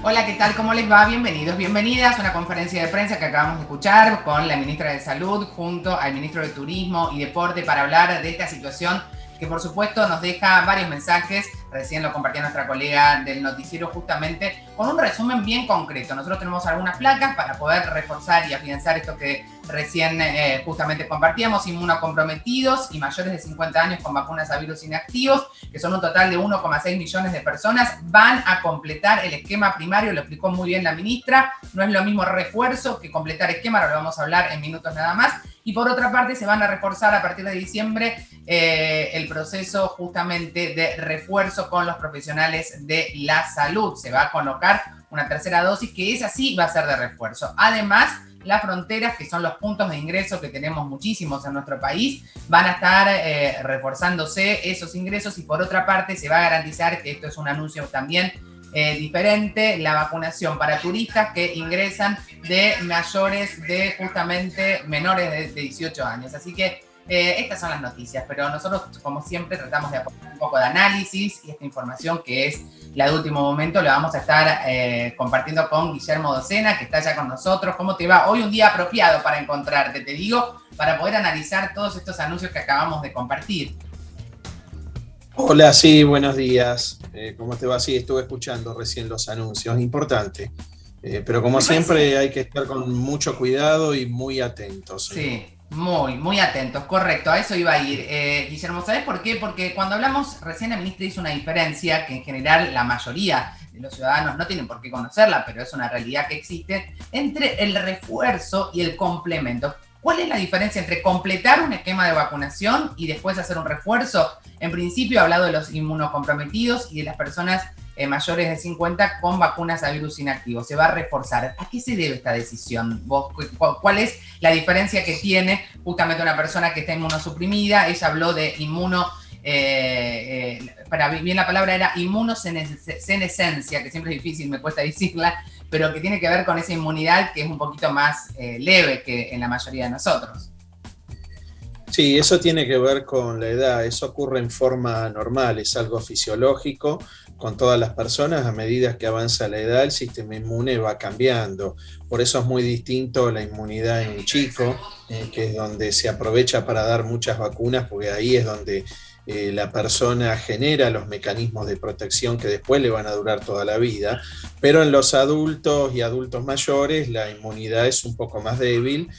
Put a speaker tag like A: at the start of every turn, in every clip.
A: Hola, ¿qué tal? ¿Cómo les va? Bienvenidos, bienvenidas a una conferencia de prensa que acabamos de escuchar con la ministra de Salud junto al ministro de Turismo y Deporte para hablar de esta situación que por supuesto nos deja varios mensajes. Recién lo compartía nuestra colega del noticiero justamente con un resumen bien concreto. Nosotros tenemos algunas placas para poder reforzar y afianzar esto que recién justamente compartíamos: inmunocomprometidos y mayores de 50 años con vacunas a virus inactivos, que son un total de 1,6 millones de personas, van a completar el esquema primario. Lo explicó muy bien la ministra. No es lo mismo refuerzo que completar esquema, ahora lo vamos a hablar en minutos nada más. Y por otra parte se van a reforzar a partir de diciembre el proceso justamente de refuerzo con los profesionales de la salud. Se va a colocar una tercera dosis que esa sí va a ser de refuerzo. Además, las fronteras, que son los puntos de ingreso que tenemos muchísimos en nuestro país, van a estar reforzándose esos ingresos, y por otra parte se va a garantizar, que esto es un anuncio también diferente, la vacunación para turistas que ingresan de mayores de justamente menores de 18 años. Así que estas son las noticias, pero nosotros, como siempre, tratamos de aportar un poco de análisis, y esta información, que es la de último momento, la vamos a estar compartiendo con Guillermo Docena, que está ya con nosotros. ¿Cómo te va? Hoy un día apropiado para encontrarte, te digo, para poder analizar todos estos anuncios que acabamos de compartir.
B: Hola, sí, buenos días. ¿Cómo te va? Sí, estuve escuchando recién los anuncios, importante. Pero como siempre hay que estar con mucho cuidado y muy atentos.
A: Sí, muy atentos, correcto, a eso iba a ir. Guillermo, ¿sabes por qué? Porque cuando hablamos, recién la ministra hizo una diferencia que en general la mayoría de los ciudadanos no tienen por qué conocerla, pero es una realidad que existe, entre el refuerzo y el complemento. ¿Cuál es la diferencia entre completar un esquema de vacunación y después hacer un refuerzo? En principio ha hablado de los inmunocomprometidos y de las personas mayores de 50 con vacunas a virus inactivo. Se va a reforzar. ¿A qué se debe esta decisión? ¿Cuál es la diferencia que tiene justamente una persona que está inmunosuprimida? Ella habló de para bien la palabra era inmunosenescencia, que siempre es difícil, me cuesta decirla, pero que tiene que ver con esa inmunidad que es un poquito más leve que en la mayoría de nosotros.
B: Sí, eso tiene que ver con la edad, eso ocurre en forma normal, es algo fisiológico con todas las personas. A medida que avanza la edad, el sistema inmune va cambiando. Por eso es muy distinto la inmunidad en un chico, que es donde se aprovecha para dar muchas vacunas, porque ahí es donde la persona genera los mecanismos de protección que después le van a durar toda la vida. Pero en los adultos y adultos mayores la inmunidad es un poco más débil,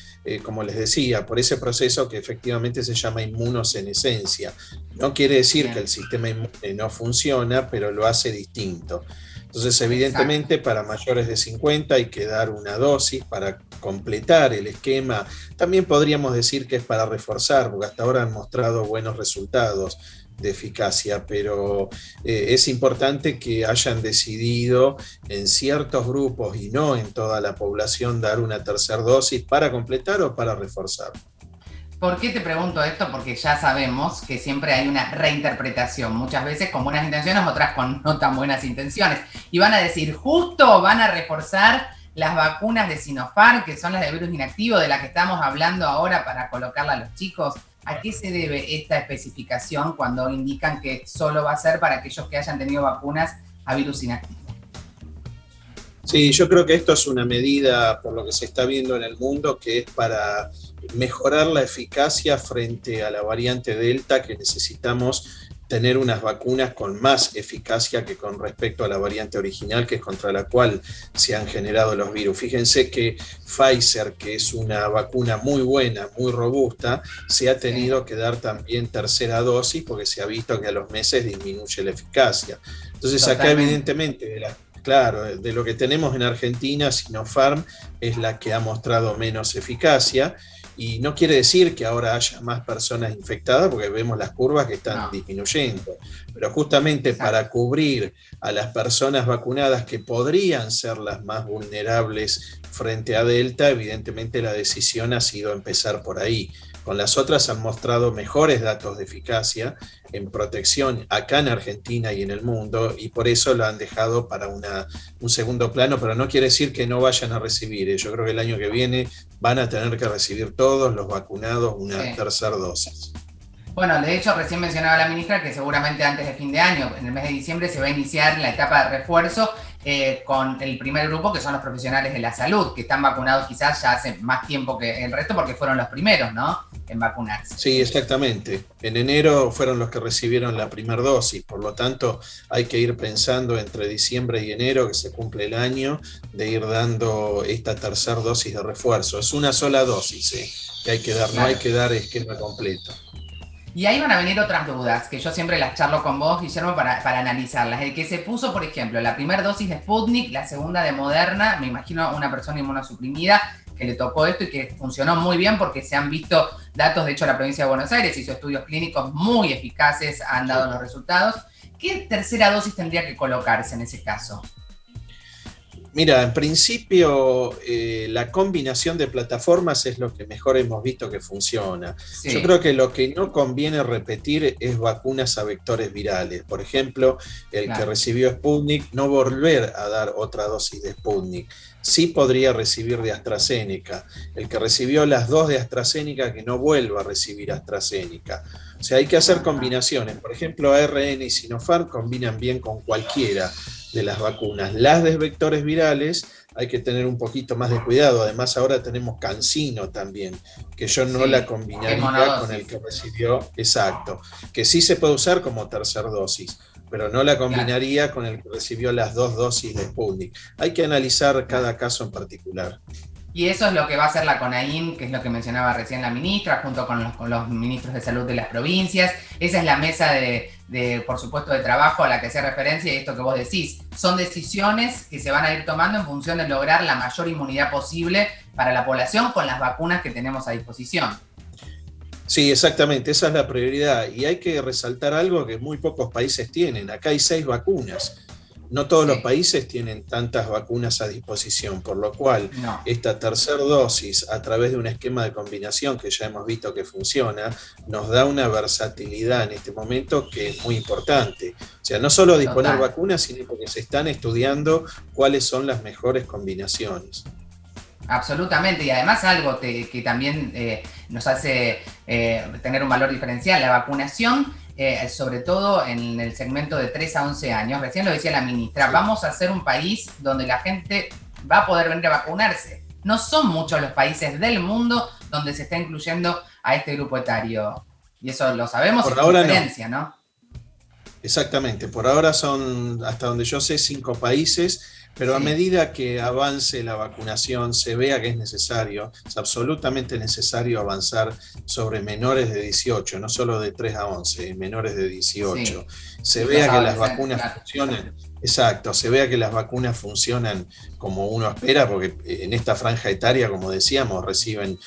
B: como les decía, por ese proceso que efectivamente se llama inmunosenescencia. No quiere decir que el sistema inmune no funciona, pero lo hace distinto. Entonces, evidentemente, para mayores de 50 hay que dar una dosis para completar el esquema. También podríamos decir que es para reforzar, porque hasta ahora han mostrado buenos resultados de eficacia, pero es importante que hayan decidido en ciertos grupos y no en toda la población dar una tercera dosis para completar o para reforzar.
A: ¿Por qué te pregunto esto? Porque ya sabemos que siempre hay una reinterpretación, muchas veces con buenas intenciones, otras con no tan buenas intenciones. Y van a decir, justo van a reforzar las vacunas de Sinopharm, que son las de virus inactivo, de las que estamos hablando ahora, para colocarla a los chicos. ¿A qué se debe esta especificación cuando indican que solo va a ser para aquellos que hayan tenido vacunas a virus inactivo?
B: Sí, yo creo que esto es una medida, por lo que se está viendo en el mundo, que es para mejorar la eficacia frente a la variante Delta, que necesitamos tener unas vacunas con más eficacia que con respecto a la variante original, que es contra la cual se han generado los virus. Fíjense que Pfizer, que es una vacuna muy buena, muy robusta, se ha tenido que dar también tercera dosis porque se ha visto que a los meses disminuye la eficacia. Entonces acá evidentemente claro, de lo que tenemos en Argentina, Sinopharm es la que ha mostrado menos eficacia, y no quiere decir que ahora haya más personas infectadas, porque vemos las curvas que están disminuyendo, pero justamente para cubrir a las personas vacunadas que podrían ser las más vulnerables frente a Delta, evidentemente la decisión ha sido empezar por ahí. Con las otras han mostrado mejores datos de eficacia en protección acá en Argentina y en el mundo, y por eso lo han dejado para un segundo plano, pero no quiere decir que no vayan a recibir. Yo creo que el año que viene van a tener que recibir todos los vacunados una tercera dosis.
A: Bueno, de hecho, recién mencionaba la ministra que seguramente antes de fin de año, en el mes de diciembre, se va a iniciar la etapa de refuerzo, con el primer grupo, que son los profesionales de la salud, que están vacunados quizás ya hace más tiempo que el resto porque fueron los primeros, ¿no?, en vacunarse.
B: Sí, exactamente. En enero fueron los que recibieron la primera dosis, por lo tanto hay que ir pensando entre diciembre y enero, que se cumple el año, de ir dando esta tercera dosis de refuerzo. Es una sola dosis que hay que dar, claro. No hay que dar esquema completo.
A: Y ahí van a venir otras dudas, que yo siempre las charlo con vos, Guillermo, para analizarlas. El que se puso, por ejemplo, la primera dosis de Sputnik, la segunda de Moderna, me imagino una persona inmunosuprimida que le tocó esto y que funcionó muy bien porque se han visto datos, de hecho la provincia de Buenos Aires hizo estudios clínicos muy eficaces, han dado los resultados. ¿Qué tercera dosis tendría que colocarse en ese caso?
B: Mira, en principio la combinación de plataformas es lo que mejor hemos visto que funciona. Sí. Yo creo que lo que no conviene repetir es vacunas a vectores virales. Por ejemplo, el que recibió Sputnik, no volver a dar otra dosis de Sputnik. Sí podría recibir de AstraZeneca. El que recibió las 2 de AstraZeneca, que no vuelva a recibir AstraZeneca. O sea, hay que hacer combinaciones. Por ejemplo, ARN y Sinopharm combinan bien con cualquiera de las vacunas. Las de vectores virales hay que tener un poquito más de cuidado. Además, ahora tenemos CanSino también, que yo no la combinaría con el que recibió, exacto, que sí se puede usar como tercer dosis, pero no la combinaría con el que recibió las 2 dosis de Sputnik. Hay que analizar cada caso en particular.
A: Y eso es lo que va a hacer la CONAIN, que es lo que mencionaba recién la ministra, junto con los ministros de salud de las provincias. Esa es la mesa por supuesto, de trabajo a la que hace referencia, y esto que vos decís, son decisiones que se van a ir tomando en función de lograr la mayor inmunidad posible para la población con las vacunas que tenemos a disposición.
B: Sí, exactamente, esa es la prioridad. Y hay que resaltar algo que muy pocos países tienen. Acá hay 6 vacunas. No todos los países tienen tantas vacunas a disposición, por lo cual esta tercera dosis, a través de un esquema de combinación que ya hemos visto que funciona, nos da una versatilidad en este momento que es muy importante. O sea, no solo disponer vacunas, sino porque se están estudiando cuáles son las mejores combinaciones.
A: Absolutamente, y además algo que también nos hace tener un valor diferencial, la vacunación, sobre todo en el segmento de 3 a 11 años. Recién lo decía la ministra, vamos a ser un país donde la gente va a poder venir a vacunarse. No son muchos los países del mundo donde se está incluyendo a este grupo etario. Y eso lo sabemos y es diferencia, ¿no?
B: Exactamente, por ahora son, hasta donde yo sé, 5 países, pero a medida que avance la vacunación, se vea que es necesario, es absolutamente necesario avanzar sobre menores de 18, no solo de 3 a 11, menores de 18. Se vea que las vacunas funcionan. Exacto, se vea que las vacunas funcionan como uno espera, porque en esta franja etaria, como decíamos, reciben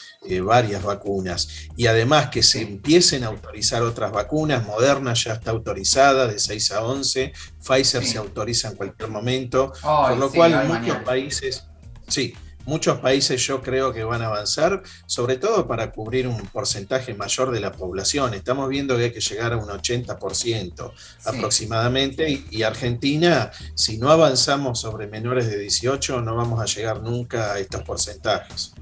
B: varias vacunas. Y además que se empiecen a autorizar otras vacunas. Moderna ya está autorizada de 6 a 11, Pfizer se autoriza en cualquier momento, por lo cual muchos países yo creo que van a avanzar, sobre todo para cubrir un porcentaje mayor de la población. Estamos viendo que hay que llegar a un 80% aproximadamente, y Argentina, si no avanzamos sobre menores de 18, no vamos a llegar nunca a estos porcentajes.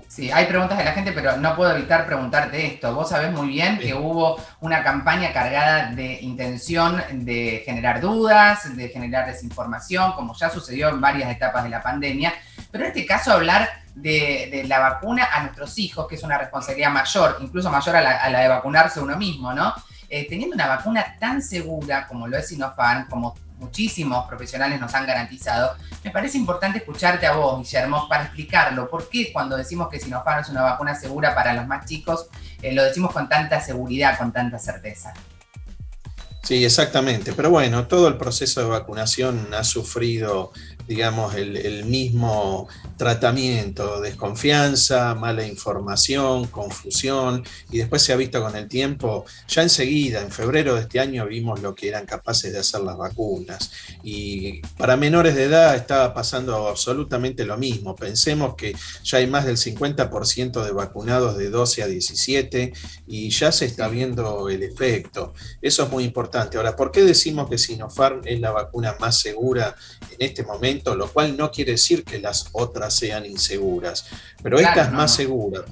A: Sí, hay preguntas de la gente, pero no puedo evitar preguntarte esto. Vos sabés muy bien que hubo una campaña cargada de intención de generar dudas, de generar desinformación, como ya sucedió en varias etapas de la pandemia. Pero en este caso hablar de la vacuna a nuestros hijos, que es una responsabilidad mayor, incluso mayor a la de vacunarse uno mismo, ¿no? Teniendo una vacuna tan segura como lo es Sinopharm, como muchísimos profesionales nos han garantizado, me parece importante escucharte a vos, Guillermo, para explicarlo. ¿Por qué cuando decimos que Sinopharm es una vacuna segura para los más chicos, lo decimos con tanta seguridad, con tanta certeza?
B: Sí, exactamente. Pero bueno, todo el proceso de vacunación ha sufrido, digamos, el mismo tratamiento: desconfianza, mala información, confusión, y después se ha visto con el tiempo. Ya enseguida, en febrero de este año, vimos lo que eran capaces de hacer las vacunas, y para menores de edad estaba pasando absolutamente lo mismo. Pensemos que ya hay más del 50% de vacunados de 12 a 17 y ya se está viendo el efecto. Eso es muy importante. Ahora, ¿por qué decimos que Sinopharm es la vacuna más segura en este momento? Lo cual no quiere decir que las otras sean inseguras, pero esta es más segura.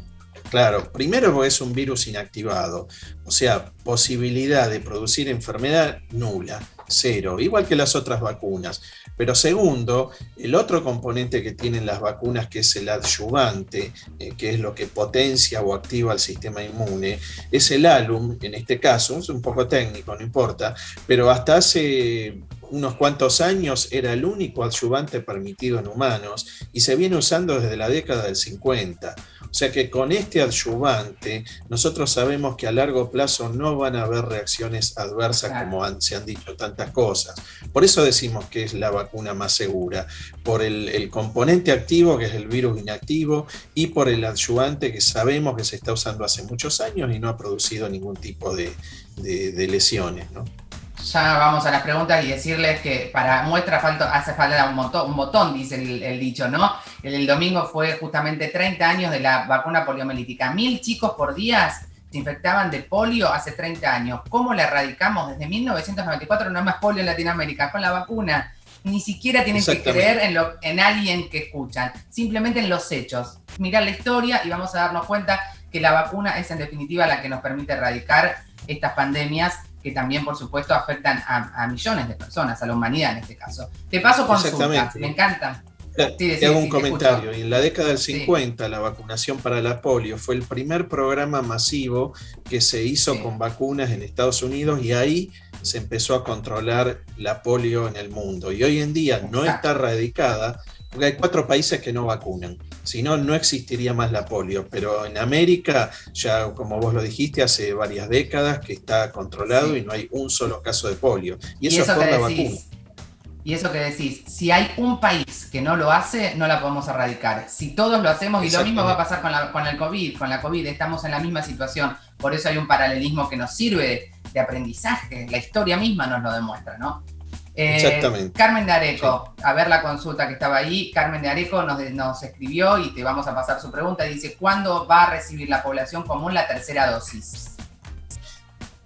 B: Claro, primero porque es un virus inactivado, o sea, posibilidad de producir enfermedad nula. cero, igual que las otras vacunas. Pero segundo, el otro componente que tienen las vacunas, que es el adyuvante, que es lo que potencia o activa el sistema inmune, es el alum, en este caso, es un poco técnico, no importa, pero hasta hace unos cuantos años era el único adyuvante permitido en humanos y se viene usando desde la década del 50. O sea que con este adyuvante nosotros sabemos que a largo plazo no van a haber reacciones adversas, claro, como se han dicho tantas cosas. Por eso decimos que es la vacuna más segura, por el componente activo, que es el virus inactivo, y por el adyuvante, que sabemos que se está usando hace muchos años y no ha producido ningún tipo de lesiones, ¿no?
A: Ya vamos a las preguntas y decirles que para muestra hace falta un botón, dice el dicho, ¿no? El domingo fue justamente 30 años de la vacuna poliomielítica. 1.000 chicos por día se infectaban de polio hace 30 años. ¿Cómo la erradicamos? Desde 1994 no hay más polio en Latinoamérica. Con la vacuna ni siquiera tienen que creer en alguien que escuchan, simplemente en los hechos. Mirá la historia y vamos a darnos cuenta que la vacuna es en definitiva la que nos permite erradicar estas pandemias que también, por supuesto, afectan a millones de personas, a la humanidad en este caso. Te paso consultas, me encanta.
B: Te hago un comentario. En la década del 50, la vacunación para la polio fue el primer programa masivo que se hizo con vacunas en Estados Unidos, y ahí se empezó a controlar la polio en el mundo. Y hoy en día no está erradicada, porque hay 4 países que no vacunan. Si no, no existiría más la polio. Pero en América, ya como vos lo dijiste, hace varias décadas que está controlado y no hay un solo caso de polio. Y eso es por la vacuna.
A: Y eso que decís, si hay un país que no lo hace, no la podemos erradicar. Si todos lo hacemos, y lo mismo va a pasar con el COVID, con la COVID, estamos en la misma situación. Por eso hay un paralelismo que nos sirve de aprendizaje. La historia misma nos lo demuestra, ¿no?
B: Exactamente.
A: Carmen de Areco, a ver la consulta que estaba ahí. Carmen de Areco nos escribió y te vamos a pasar su pregunta. Dice, ¿cuándo va a recibir la población común la tercera dosis?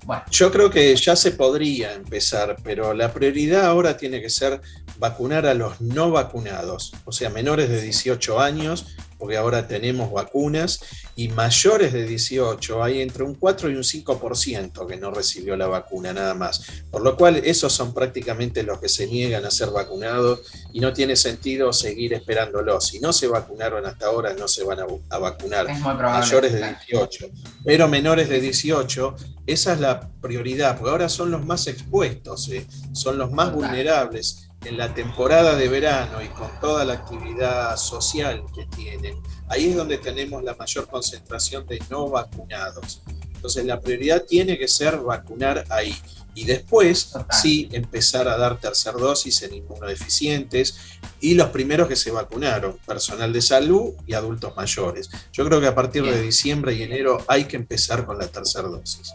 A: Bueno.
B: Yo creo que ya se podría empezar, pero la prioridad ahora tiene que ser vacunar a los no vacunados, o sea, menores de 18 años, porque ahora tenemos vacunas, y mayores de 18 hay entre un 4 y un 5% que no recibió la vacuna, nada más. Por lo cual, esos son prácticamente los que se niegan a ser vacunados y no tiene sentido seguir esperándolos. Si no se vacunaron hasta ahora, no se van a vacunar mayores de 18. Pero menores de 18, esa es la prioridad, porque ahora son los más expuestos, son los más vulnerables. En la temporada de verano y con toda la actividad social que tienen, ahí es donde tenemos la mayor concentración de no vacunados. Entonces la prioridad tiene que ser vacunar ahí. Y después sí empezar a dar tercer dosis en inmunodeficientes y los primeros que se vacunaron, personal de salud y adultos mayores. Yo creo que a partir de diciembre y enero hay que empezar con la tercera dosis.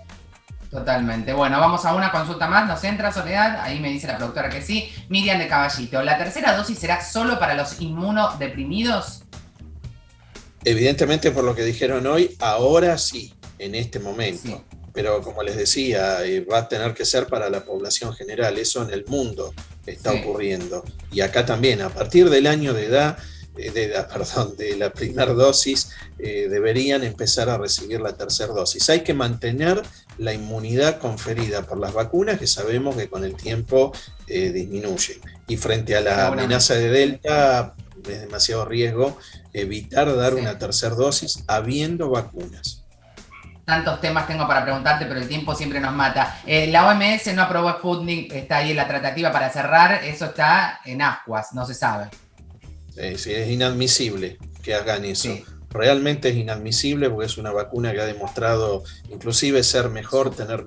A: Totalmente. Bueno, vamos a una consulta más. ¿Nos entra, Soledad? Ahí me dice la productora que sí. Miriam de Caballito. ¿La tercera dosis será solo para los inmunodeprimidos?
B: Evidentemente, por lo que dijeron hoy, ahora sí, en este momento. Sí. Pero como les decía, va a tener que ser para la población general. Eso en el mundo está ocurriendo. Y acá también, a partir del año de edad, de la primera dosis, deberían empezar a recibir la tercera dosis. Hay que mantener la inmunidad conferida por las vacunas, que sabemos que con el tiempo disminuye. Y frente a la amenaza de Delta, es demasiado riesgo evitar dar una tercera dosis habiendo vacunas.
A: Tantos temas tengo para preguntarte, pero el tiempo siempre nos mata. La OMS no aprobó Sputnik, está ahí en la tratativa para cerrar, eso está en ascuas, no se sabe.
B: Sí, es inadmisible que hagan eso. Sí. Realmente es inadmisible porque es una vacuna que ha demostrado inclusive ser mejor, tener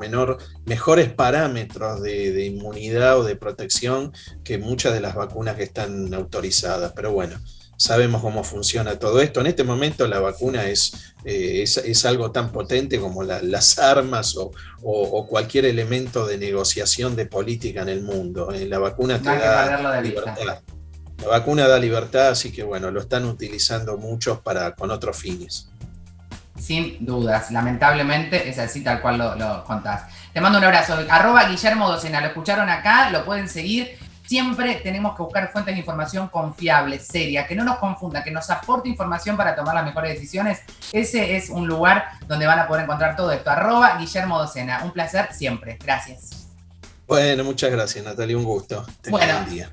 B: mejores parámetros de inmunidad o de protección que muchas de las vacunas que están autorizadas. Pero bueno, sabemos cómo funciona todo esto. En este momento la vacuna es algo tan potente como las armas o cualquier elemento de negociación de política en el mundo. La vacuna te da libertad. La vacuna da libertad, así que bueno, lo están utilizando muchos con otros fines.
A: Sin dudas, lamentablemente es así tal cual lo contás. Te mando un abrazo. @Guillermo Docena, lo escucharon acá, lo pueden seguir. Siempre tenemos que buscar fuentes de información confiables, serias, que no nos confunda, que nos aporte información para tomar las mejores decisiones. Ese es un lugar donde van a poder encontrar todo esto. @Guillermo Docena. Un placer siempre. Gracias.
B: Bueno, muchas gracias, Natalia, un gusto. Tenga
A: Bueno,
B: buen día.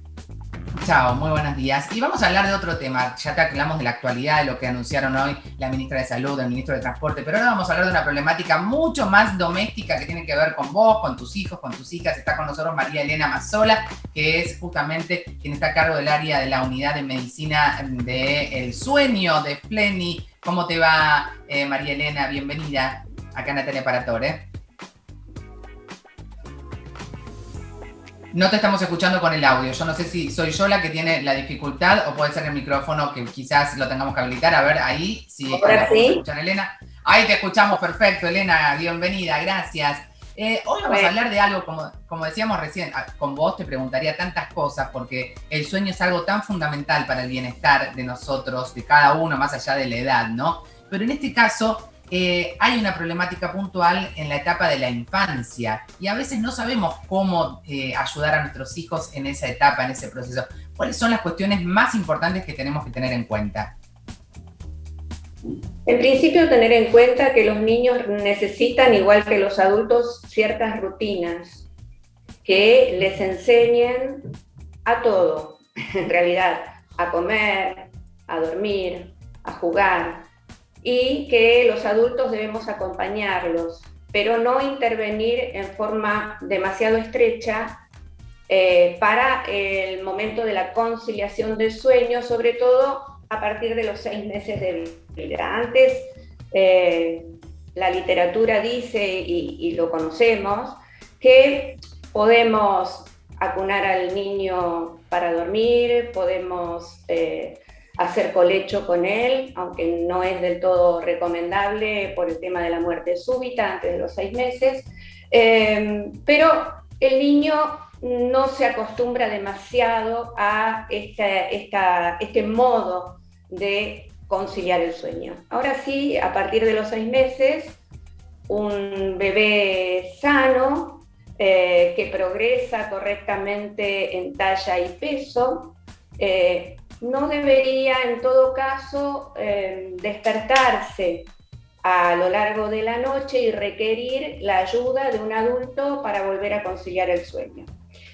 A: chao, muy buenos días. Y vamos a hablar de otro tema. Ya te hablamos de la actualidad, de lo que anunciaron hoy la ministra de Salud, el ministro de Transporte, pero ahora vamos a hablar de una problemática mucho más doméstica que tiene que ver con vos, con tus hijos, con tus hijas. Está con nosotros María Elena Mazzola, que es justamente quien está a cargo del área de la unidad de medicina del sueño de Fleni. ¿Cómo te va, María Elena? Bienvenida acá en Natalia Paratore. No te estamos escuchando con el audio. Yo no sé si soy yo la que tiene la dificultad o puede ser el micrófono que quizás lo tengamos que habilitar. A ver, ahí sí.
C: Ahora sí.
A: ¿Escuchan, Elena? Ahí te escuchamos perfecto, Elena. Bienvenida, gracias. Hoy vamos a hablar de algo, como decíamos recién, con vos te preguntaría tantas cosas porque el sueño es algo tan fundamental para el bienestar de nosotros, de cada uno, más allá de la edad, ¿no? Pero en este caso hay una problemática puntual en la etapa de la infancia y a veces no sabemos cómo ayudar a nuestros hijos en esa etapa, en ese proceso. ¿Cuáles son las cuestiones más importantes que tenemos que tener en cuenta?
C: En principio, tener en cuenta que los niños necesitan, igual que los adultos, ciertas rutinas que les enseñen a todo, en realidad, a comer, a dormir, a jugar, y que los adultos debemos acompañarlos, pero no intervenir en forma demasiado estrecha para el momento de la conciliación del sueño, sobre todo a partir de los 6 meses de vida. Antes, la literatura dice, y lo conocemos, que podemos acunar al niño para dormir, podemos hacer colecho con él, aunque no es del todo recomendable por el tema de la muerte súbita antes de los 6 meses, pero el niño no se acostumbra demasiado a este modo de conciliar el sueño. Ahora sí, a partir de los 6 meses, un bebé sano que progresa correctamente en talla y peso, no debería en todo caso despertarse a lo largo de la noche y requerir la ayuda de un adulto para volver a conciliar el sueño.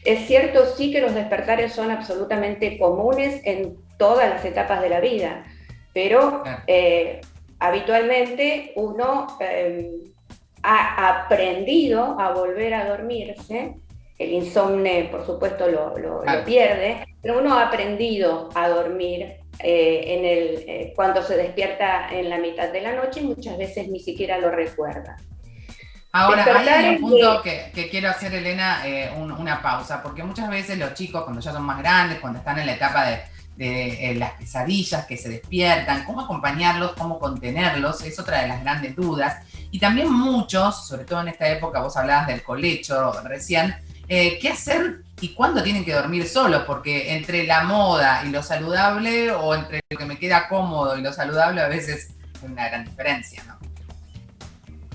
C: Es cierto, sí, que los despertares son absolutamente comunes en todas las etapas de la vida, pero habitualmente uno ha aprendido a volver a dormirse. El insomnio, por supuesto, lo pierde, pero uno ha aprendido a dormir cuando se despierta en la mitad de la noche y muchas veces ni siquiera lo recuerda.
A: Ahora, hay un punto que quiero hacer, Elena, una pausa, porque muchas veces los chicos, cuando ya son más grandes, cuando están en la etapa de las pesadillas, que se despiertan, cómo acompañarlos, cómo contenerlos, es otra de las grandes dudas. Y también muchos, sobre todo en esta época, vos hablabas del colecho recién, ¿qué hacer y cuándo tienen que dormir solos? Porque entre la moda y lo saludable, o entre lo que me queda cómodo y lo saludable, a veces hay una gran diferencia, ¿no?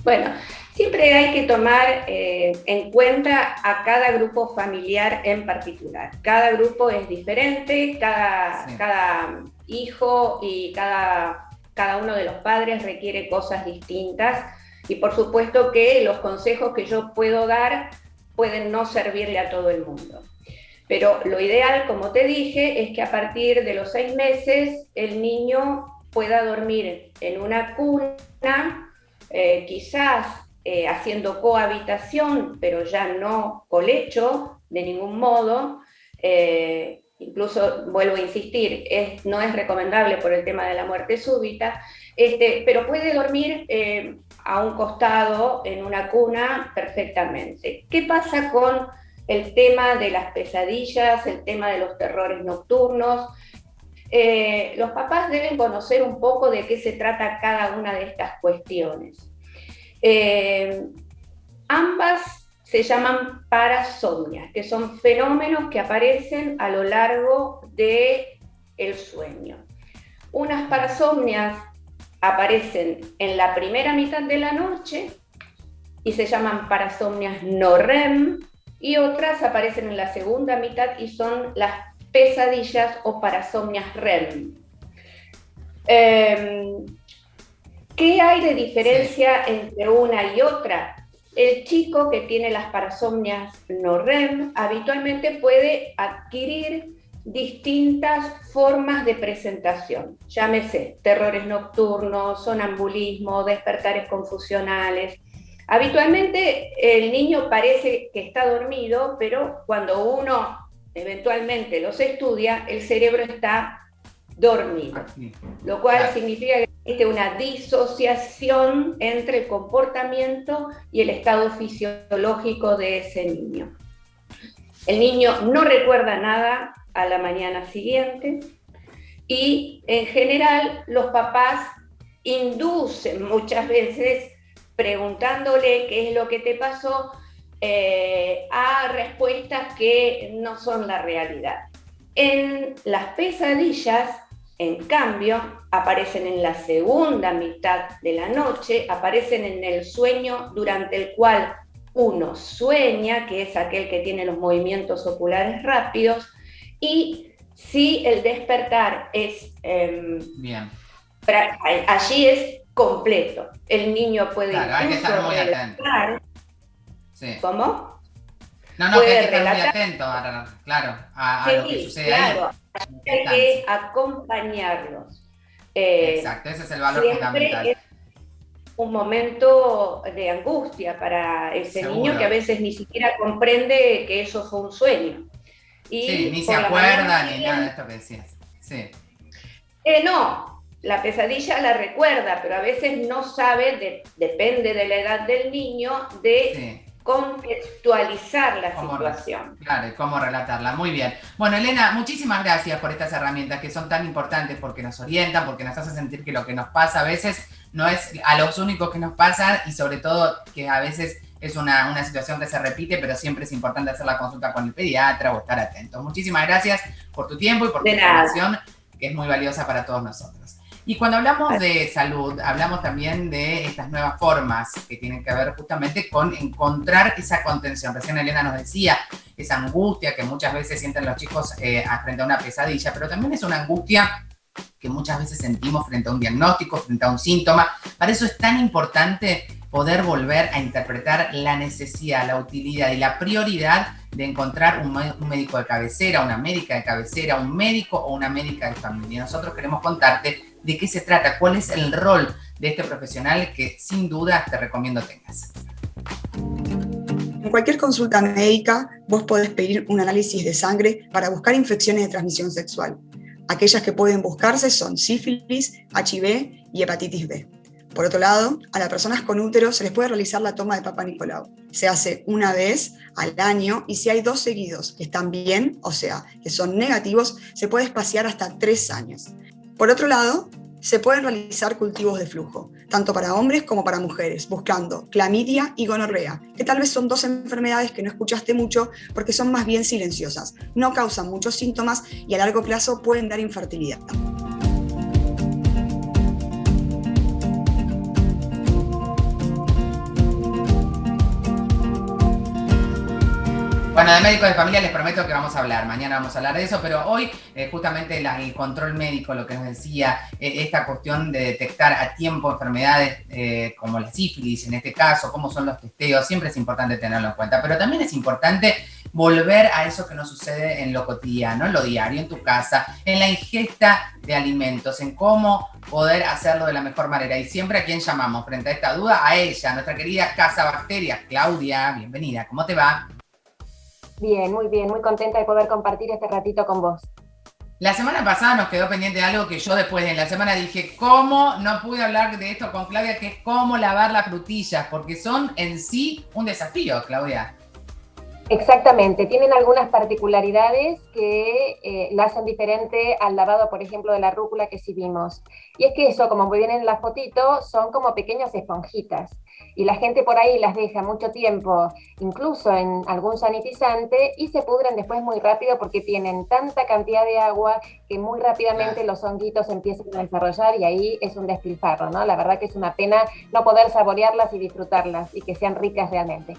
C: Bueno, siempre hay que tomar en cuenta a cada grupo familiar en particular. Cada grupo es diferente, cada hijo y cada uno de los padres requiere cosas distintas, y por supuesto que los consejos que yo puedo dar pueden no servirle a todo el mundo. Pero lo ideal, como te dije, es que a partir de los 6 meses el niño pueda dormir en una cuna, quizás haciendo cohabitación, pero ya no colecho de ningún modo. Incluso, vuelvo a insistir, no es recomendable por el tema de la muerte súbita, pero puede dormir a un costado en una cuna perfectamente. ¿Qué pasa con el tema de las pesadillas, el tema de los terrores nocturnos? Los papás deben conocer un poco de qué se trata cada una de estas cuestiones. Ambas se llaman parasomnias, que son fenómenos que aparecen a lo largo del sueño. Unas parasomnias aparecen en la primera mitad de la noche y se llaman parasomnias no REM, y otras aparecen en la segunda mitad y son las pesadillas o parasomnias REM. ¿Qué hay de diferencia entre una y otra? el chico que tiene las parasomnias no REM habitualmente puede adquirir distintas formas de presentación, llámese terrores nocturnos, sonambulismo, despertares confusionales. Habitualmente el niño parece que está dormido, pero cuando uno eventualmente los estudia, el cerebro está dormido, lo cual significa que existe una disociación entre el comportamiento y el estado fisiológico de ese niño. El niño no recuerda nada a la mañana siguiente y en general los papás inducen muchas veces preguntándole qué es lo que te pasó a respuestas que no son la realidad. En las pesadillas, en cambio, aparecen en la segunda mitad de la noche, aparecen en el sueño durante el cual uno sueña, que es aquel que tiene los movimientos oculares rápidos, y si el despertar es...
A: Bien.
C: Allí es completo. El niño puede...
A: Claro, hay que estar muy atento. Sí.
C: ¿Cómo?
A: No, que hay que estar muy atento, a lo que sucede
C: claro.
A: ahí.
C: Hay que acompañarlos.
A: Exacto, ese es el valor fundamental.
C: Es un momento de angustia para ese niño que a veces ni siquiera comprende que eso fue un sueño.
A: Y ni se acuerda ni nada de esto que decías. Sí.
C: No, la pesadilla la recuerda, pero a veces no sabe, depende de la edad del niño, de contextualizar la situación.
A: Claro, y cómo relatarla. Muy bien. Bueno, Elena, muchísimas gracias por estas herramientas que son tan importantes porque nos orientan, porque nos hacen sentir que lo que nos pasa a veces no es a los únicos que nos pasa y sobre todo que a veces es una situación que se repite, pero siempre es importante hacer la consulta con el pediatra o estar atentos. Muchísimas gracias por tu tiempo y por tu información, que es muy valiosa para todos nosotros. Y cuando hablamos de salud, hablamos también de estas nuevas formas que tienen que ver justamente con encontrar esa contención. Recién Elena nos decía esa angustia que muchas veces sienten los chicos frente a una pesadilla, pero también es una angustia que muchas veces sentimos frente a un diagnóstico, frente a un síntoma. Para eso es tan importante poder volver a interpretar la necesidad, la utilidad y la prioridad de encontrar un médico de cabecera, una médica de cabecera, un médico o una médica de familia. Nosotros queremos contarte de qué se trata, cuál es el rol de este profesional que sin duda te recomiendo tengas.
D: En cualquier consulta médica, vos podés pedir un análisis de sangre para buscar infecciones de transmisión sexual. Aquellas que pueden buscarse son sífilis, HIV y hepatitis B. Por otro lado, a las personas con útero se les puede realizar la toma de Papa Nicolau. Se hace una vez al año y si hay 2 seguidos que están bien, o sea, que son negativos, se puede espaciar hasta 3 años. Por otro lado, se pueden realizar cultivos de flujo, tanto para hombres como para mujeres, buscando clamidia y gonorrea, que tal vez son 2 enfermedades que no escuchaste mucho porque son más bien silenciosas, no causan muchos síntomas y a largo plazo pueden dar infertilidad.
A: Bueno, de médicos de familia les prometo que vamos a hablar, mañana vamos a hablar de eso, pero hoy justamente el control médico, lo que nos decía, esta cuestión de detectar a tiempo enfermedades como la sífilis en este caso, cómo son los testeos, siempre es importante tenerlo en cuenta, pero también es importante volver a eso que nos sucede en lo cotidiano, en lo diario, en tu casa, en la ingesta de alimentos, en cómo poder hacerlo de la mejor manera. Y siempre a quién llamamos frente a esta duda, a ella, nuestra querida Cazabacterias. Claudia, bienvenida, ¿cómo te va?
E: Bien, muy contenta de poder compartir este ratito con vos.
A: La semana pasada nos quedó pendiente algo que yo después en la semana dije, ¿cómo no pude hablar de esto con Claudia? Que es cómo lavar las frutillas, porque son en sí un desafío, Claudia.
E: Exactamente, tienen algunas particularidades que la hacen diferente al lavado, por ejemplo, de la rúcula que sí vimos. Y es que eso, como viene en la fotito, son como pequeñas esponjitas. Y la gente por ahí las deja mucho tiempo, incluso en algún sanitizante, y se pudren después muy rápido porque tienen tanta cantidad de agua que muy rápidamente los honguitos empiezan a desarrollar y ahí es un despilfarro, ¿no? La verdad que es una pena no poder saborearlas y disfrutarlas y que sean ricas realmente.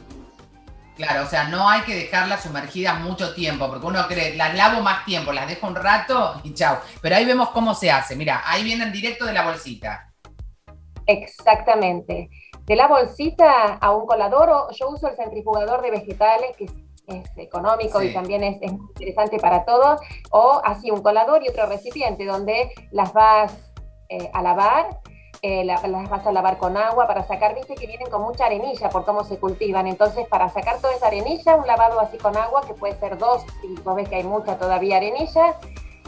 A: Claro, o sea, no hay que dejarlas sumergidas mucho tiempo, porque uno cree, las lavo más tiempo, las dejo un rato y chau. Pero ahí vemos cómo se hace. Mira, ahí vienen directo de la bolsita.
E: Exactamente. de la bolsita a un colador, o yo uso el centrifugador de vegetales, que es económico y también es muy interesante para todos, o así un colador y otro recipiente donde las vas a lavar, las vas a lavar con agua para sacar, viste que vienen con mucha arenilla por cómo se cultivan, entonces para sacar toda esa arenilla, un lavado así con agua, que puede ser 2, si vos ves que hay mucha todavía arenilla,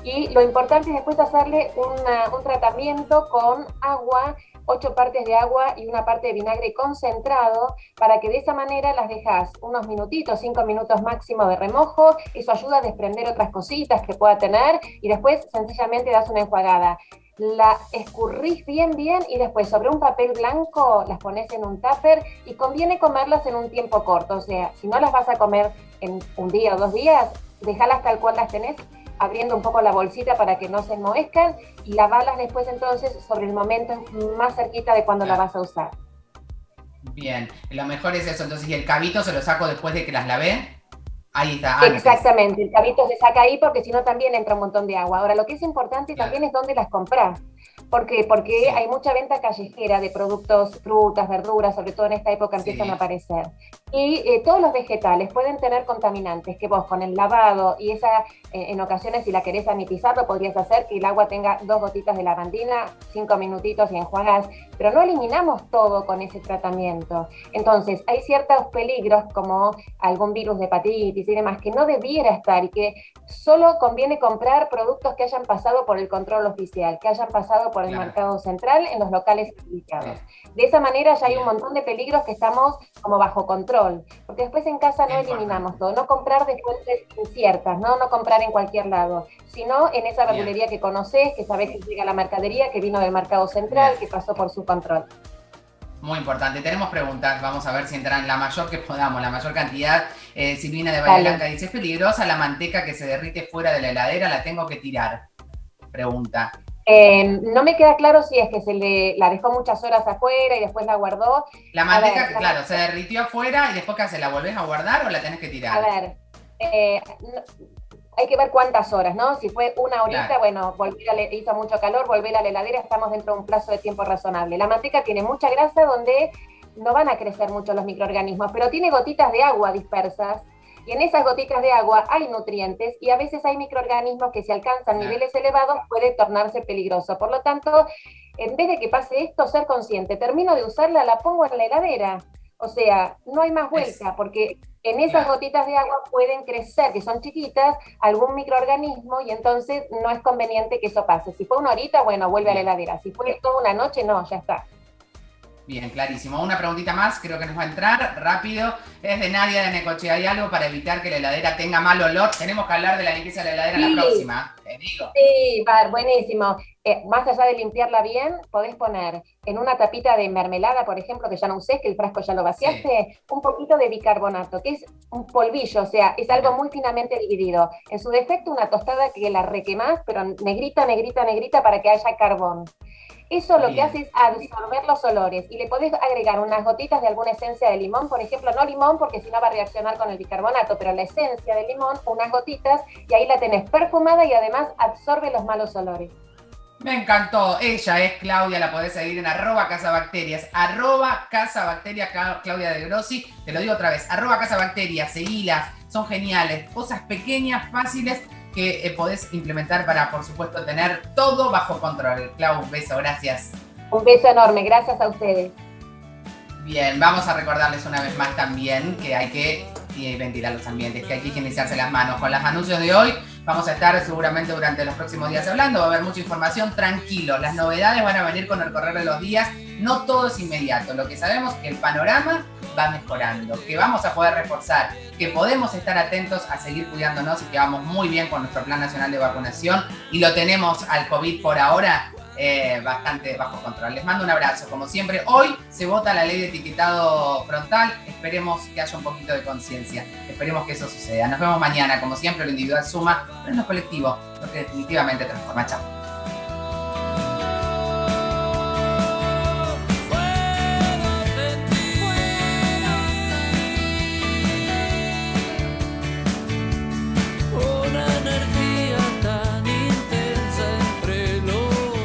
E: y lo importante es después hacerle un tratamiento con agua, 8 partes de agua y 1 parte de vinagre concentrado, para que de esa manera las dejas unos minutitos, 5 minutos máximo de remojo. Eso ayuda a desprender otras cositas que pueda tener, y después sencillamente das una enjuagada. La escurrís bien y después sobre un papel blanco las pones en un tupper, y conviene comerlas en un tiempo corto. O sea, si no las vas a comer en un día o 2 días, dejalas tal cual las tenés, abriendo un poco la bolsita para que no se enmohezcan, y lavalas después entonces sobre el momento más cerquita de cuando la vas a usar.
A: Bien, lo mejor es eso. Entonces, ¿y el cabito se lo saco después de que las lavé? Ahí está, antes.
E: Exactamente, el cabito se saca ahí porque si no también entra un montón de agua. Ahora, lo que es importante también es dónde las compras. ¿Por qué? Porque hay mucha venta callejera de productos, frutas, verduras, sobre todo en esta época empiezan a aparecer. Y todos los vegetales pueden tener contaminantes que vos con el lavado y en ocasiones si la querés sanitizar, lo podrías hacer que el agua tenga 2 gotitas de lavandina, 5 minutitos y enjuagás, pero no eliminamos todo con ese tratamiento. Entonces, hay ciertos peligros como algún virus de hepatitis y demás que no debiera estar, y que solo conviene comprar productos que hayan pasado por el control oficial, que hayan pasado por el mercado central en los locales indicados. De esa manera ya hay un montón de peligros que estamos como bajo control, porque después en casa no eliminamos todo, no comprar de fuentes inciertas, no comprar en cualquier lado, sino en esa verdulería que conocés, que sabés que llega la mercadería, que vino del mercado central, que pasó por su control.
A: Muy importante. Tenemos preguntas, vamos a ver si entran la mayor que podamos, la mayor cantidad. Silvina de Bahía Blanca dice, ¿es peligrosa la manteca que se derrite fuera de la heladera? ¿La tengo que tirar? Pregunta.
E: No me queda claro si es que la dejó muchas horas afuera y después la guardó.
A: La manteca, claro, se derritió afuera y después ¿qué hace? ¿La volvés a guardar o la tenés que tirar?
E: A ver, hay que ver cuántas horas, ¿no? Si fue 1 horita, bueno, hizo mucho calor, volver a la heladera, estamos dentro de un plazo de tiempo razonable. La manteca tiene mucha grasa donde no van a crecer mucho los microorganismos, pero tiene gotitas de agua dispersas, y en esas gotitas de agua hay nutrientes, y a veces hay microorganismos que si alcanzan niveles elevados puede tornarse peligroso. Por lo tanto, en vez de que pase esto, ser consciente, termino de usarla, la pongo en la heladera. O sea, no hay más vuelta, porque en esas gotitas de agua pueden crecer, que son chiquitas, algún microorganismo, y entonces no es conveniente que eso pase. Si fue 1 horita, bueno, vuelve a la heladera. Si fue toda una noche, no, ya está.
A: Bien, clarísimo. Una preguntita más, creo que nos va a entrar rápido. Es de Nadia de Necochea. ¿Hay algo para evitar que la heladera tenga mal olor? Tenemos que hablar de la limpieza de la heladera en la próxima, te digo.
E: Sí, buenísimo. Más allá de limpiarla bien, podés poner en una tapita de mermelada, por ejemplo, que ya no usés, que el frasco ya lo vaciaste, un poquito de bicarbonato, que es un polvillo, o sea, es algo muy finamente dividido. En su defecto, una tostada que la requemás, pero negrita, negrita, negrita, para que haya carbón. Eso lo que hace es absorber los olores, y le podés agregar unas gotitas de alguna esencia de limón, por ejemplo, no limón porque si no va a reaccionar con el bicarbonato, pero la esencia de limón, unas gotitas, y ahí la tenés perfumada y además absorbe los malos olores.
A: Me encantó. Ella es Claudia, la podés seguir en @casabacterias, @casabacterias, Claudia de Grossi. Te lo digo otra vez, @casabacterias, seguilas, son geniales, cosas pequeñas, fáciles, que podés implementar para, por supuesto, tener todo bajo control. Clau, un beso, gracias.
E: Un beso enorme, gracias a ustedes.
A: Bien, vamos a recordarles una vez más también que hay que ventilar los ambientes, que hay que higienizarse las manos. Con los anuncios de hoy vamos a estar seguramente durante los próximos días hablando, va a haber mucha información, tranquilo, las novedades van a venir con el correr de los días, no todo es inmediato, lo que sabemos es que el panorama va mejorando, que vamos a poder reforzar, que podemos estar atentos a seguir cuidándonos y que vamos muy bien con nuestro Plan Nacional de Vacunación y lo tenemos al COVID por ahora bastante bajo control. Les mando un abrazo, como siempre. Hoy se vota la ley de etiquetado frontal, esperemos que haya un poquito de conciencia, esperemos que eso suceda. Nos vemos mañana, como siempre, lo individual suma, pero en lo colectivo, lo que definitivamente transforma. Chao.